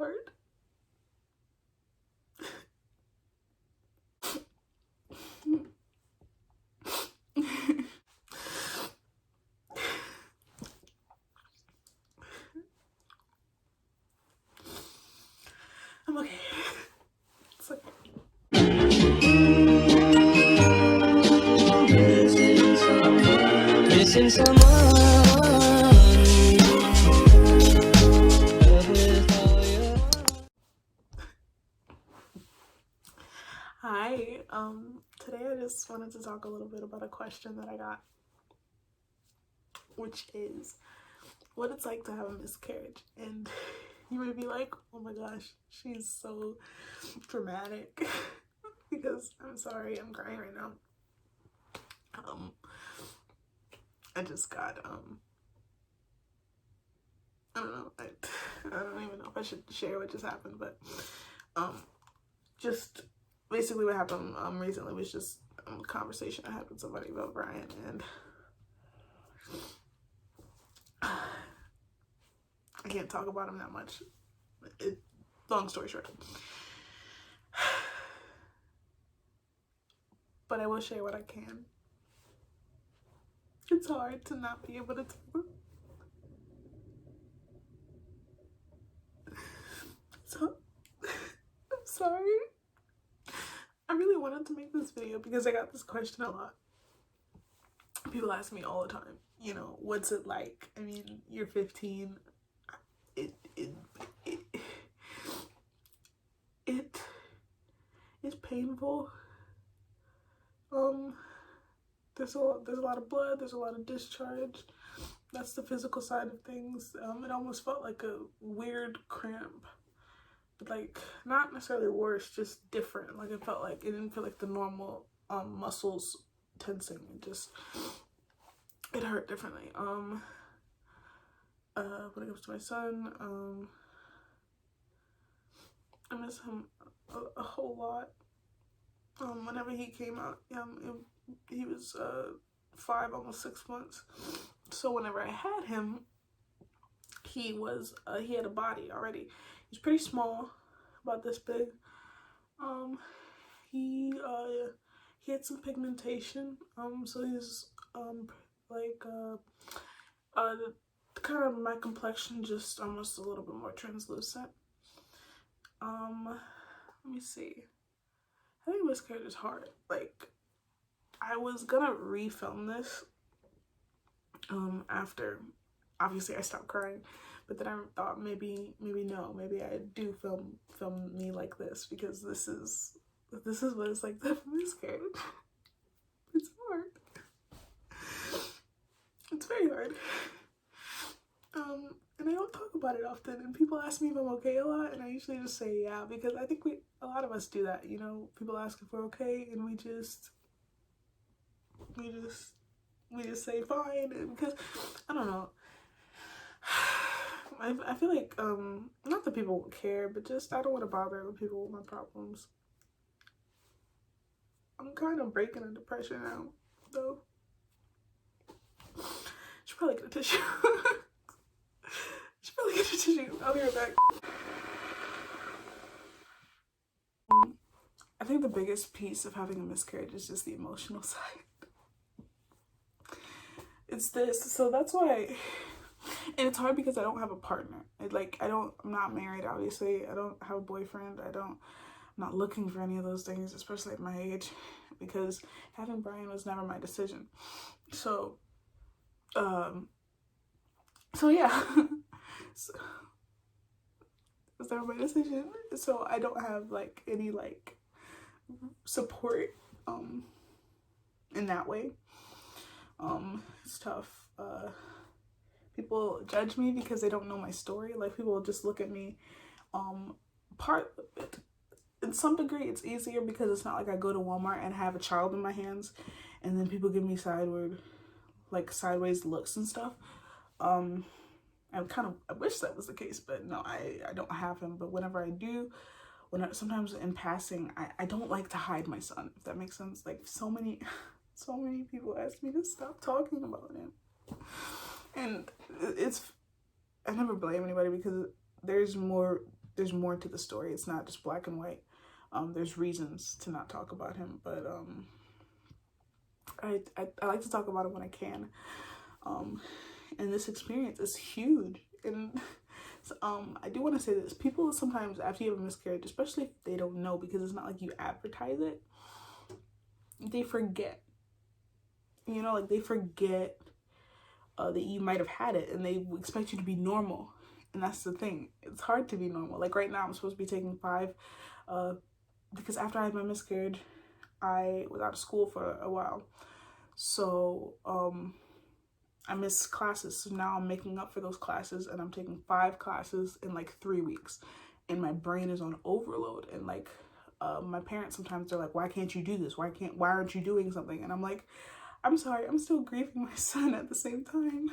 hard. I'm okay. It's okay. Missing someone. Hi, today I just wanted to talk a little bit about a question that I got, which is what it's like to have a miscarriage. And you may be like, oh my gosh, she's so dramatic. Because I'm sorry, I'm crying right now. I just got, I don't know, I don't even know if I should share what just happened, but, just basically what happened, recently was just a conversation I had with somebody about Brian, and I can't talk about him that much. Long story short. But I will share what I can. It's hard to not be able to talk. So, I'm sorry. I really wanted to make this video because I got this question a lot. People ask me all the time, you know, what's it like? I mean, you're 15. It is painful. There's a lot of blood, there's a lot of discharge. That's the physical side of things. It almost felt like a weird cramp, but like not necessarily worse, just different. Like it felt like it didn't feel like the normal muscles tensing. It hurt differently. When it comes to my son, I miss him a whole lot. Whenever he came out, he was 5, almost 6 months. So whenever I had him, he had a body already. He was pretty small, about this big. He had some pigmentation. So he's kind of my complexion, just almost a little bit more translucent. Let me see. I think miscarriage is hard. Like, I was gonna refilm this after, obviously I stopped crying, but then I thought maybe I do film me like this, because this is what it's like to have a miscarriage. It's hard. It's very hard. And I don't talk about it often, and people ask me if I'm okay a lot, and I usually just say yeah, because I think a lot of us do that, you know. People ask if we're okay, and we just say fine, and because I don't know, I feel like not that people won't care, but just I don't want to bother other people with my problems. I'm kind of breaking a depression now, though. Should probably get a tissue. I'll be right back. I think the biggest piece of having a miscarriage is just the emotional side. It's this, so that's why, and it's hard because I don't have a partner. I'm not married, obviously. I don't have a boyfriend. I'm not looking for any of those things, especially at my age, because having Brian was never my decision. So yeah. So, it was never my decision. So I don't have like any like support in that way. It's tough. People judge me because they don't know my story. Like, people just look at me. In some degree it's easier because it's not like I go to Walmart and have a child in my hands and then people give me sideways looks and stuff. I wish that was the case, but no, I don't have him. But whenever I do, sometimes in passing, I don't like to hide my son, if that makes sense. Like, so many people ask me to stop talking about him, and I never blame anybody, because there's more there's more to the story. It's not just black and white. There's reasons to not talk about him, but I like to talk about it when I can. And this experience is huge. And so, I do want to say this. People sometimes, after you have a miscarriage, especially if they don't know, because it's not like you advertise it, they forget. You know, like they forget that you might have had it, and they expect you to be normal. And that's the thing. It's hard to be normal. Like right now, I'm supposed to be taking 5, because after I had my miscarriage, I was out of school for a while. So, I missed classes. So now I'm making up for those classes, and I'm taking 5 classes in like 3 weeks. And my brain is on overload. And like, my parents sometimes, they're like, why can't you do this? Why aren't you doing something? And I'm like, I'm sorry, I'm still grieving my son at the same time.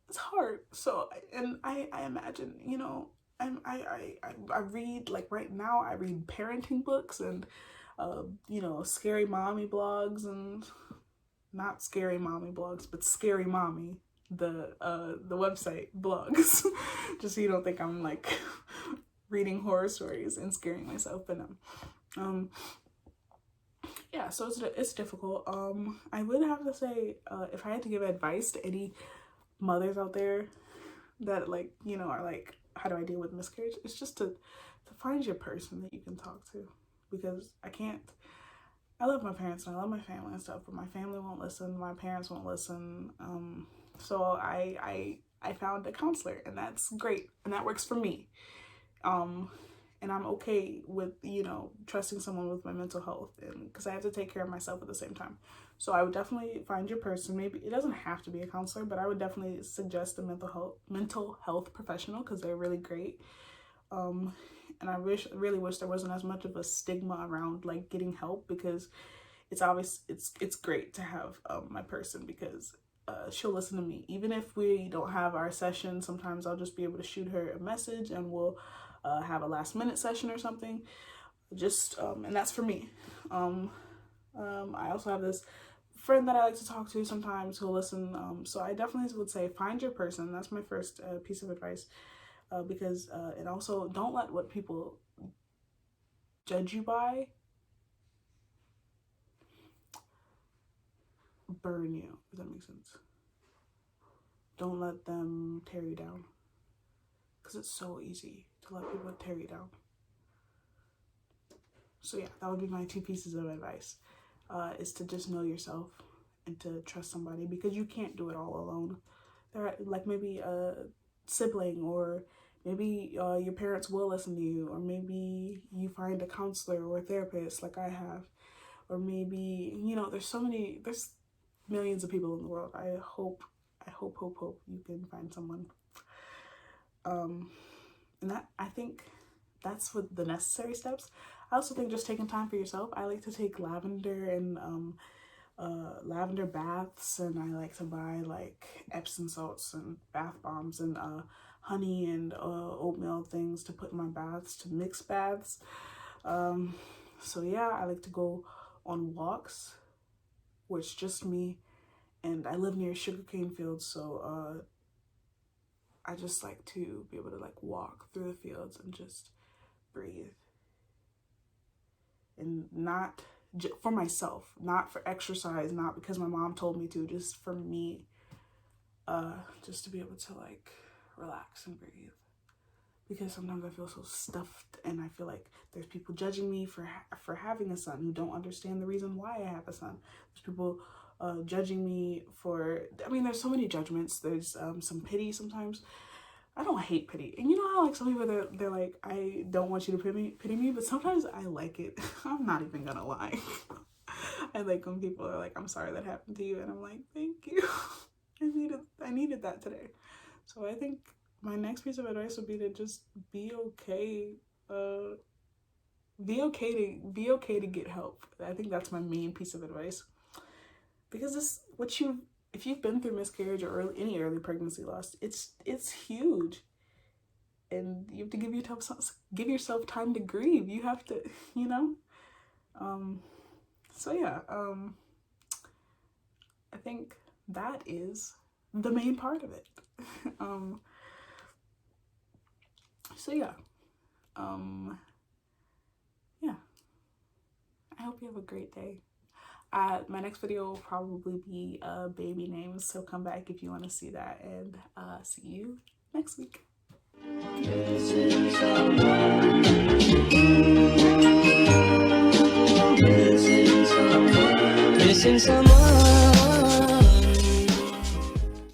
It's hard. So, and I imagine, you know, I read, like right now, I read parenting books and, you know, scary mommy blogs, and not scary mommy blogs, but Scary Mommy, the website blogs, just so you don't think I'm like reading horror stories and scaring myself. But no, yeah, so it's difficult. I would have to say, if I had to give advice to any mothers out there that, like, you know, are like, how do I deal with miscarriage? It's just to find your person that you can talk to, because I love my parents and I love my family and stuff, but my family won't listen, my parents won't listen. So I found a counselor, and that's great, and that works for me. And I'm okay with, you know, trusting someone with my mental health, and because I have to take care of myself at the same time. So I would definitely find your person. Maybe it doesn't have to be a counselor, but I would definitely suggest a mental health professional, because they're really great. And I really wish there wasn't as much of a stigma around like getting help, because it's great to have my person, because she'll listen to me. Even if we don't have our session, sometimes I'll just be able to shoot her a message, and we'll have a last minute session or something. Just and that's for me. I also have this friend that I like to talk to sometimes who'll listen. So I definitely would say find your person. That's my first piece of advice, because and also don't let what people judge you by burn you, if that makes sense. Don't let them tear you down, because it's so easy to let people tear you down. So yeah, that would be my 2 pieces of advice, is to just know yourself and to trust somebody, because you can't do it all alone. There are, like, maybe a sibling, or maybe your parents will listen to you, or maybe you find a counselor or a therapist like I have, or maybe, you know, there's millions of people in the world. I hope you can find someone. And that, I think that's what the necessary steps. I also think just taking time for yourself. I like to take lavender and lavender baths, and I like to buy like Epsom salts and bath bombs and honey and oatmeal things to put in my baths, to mix baths. So yeah, I like to go on walks, which just me, and I live near sugarcane fields, so I just like to be able to like walk through the fields and just breathe, and not for myself, not for exercise, not because my mom told me to, just for me, just to be able to like relax and breathe, because sometimes I feel so stuffed, and I feel like there's people judging me for having a son who don't understand the reason why I have a son. There's people judging me for, I mean, there's so many judgments. There's some pity sometimes. I don't hate pity. And you know how like some people, they're like, I don't want you to pity me, but sometimes I like it. I'm not even gonna lie. I like when people are like, I'm sorry that happened to you, and I'm like, thank you. I needed that today. So I think my next piece of advice would be to just be okay. Be okay to get help. I think that's my main piece of advice, because if you've been through miscarriage or any early pregnancy loss, it's huge, and you have to give yourself time to grieve. You have to, you know. So yeah, I think that is the main part of it. So yeah, Yeah, I hope you have a great day. My next video will probably be baby names, so come back if you want to see that, and see you next week. Missing someone.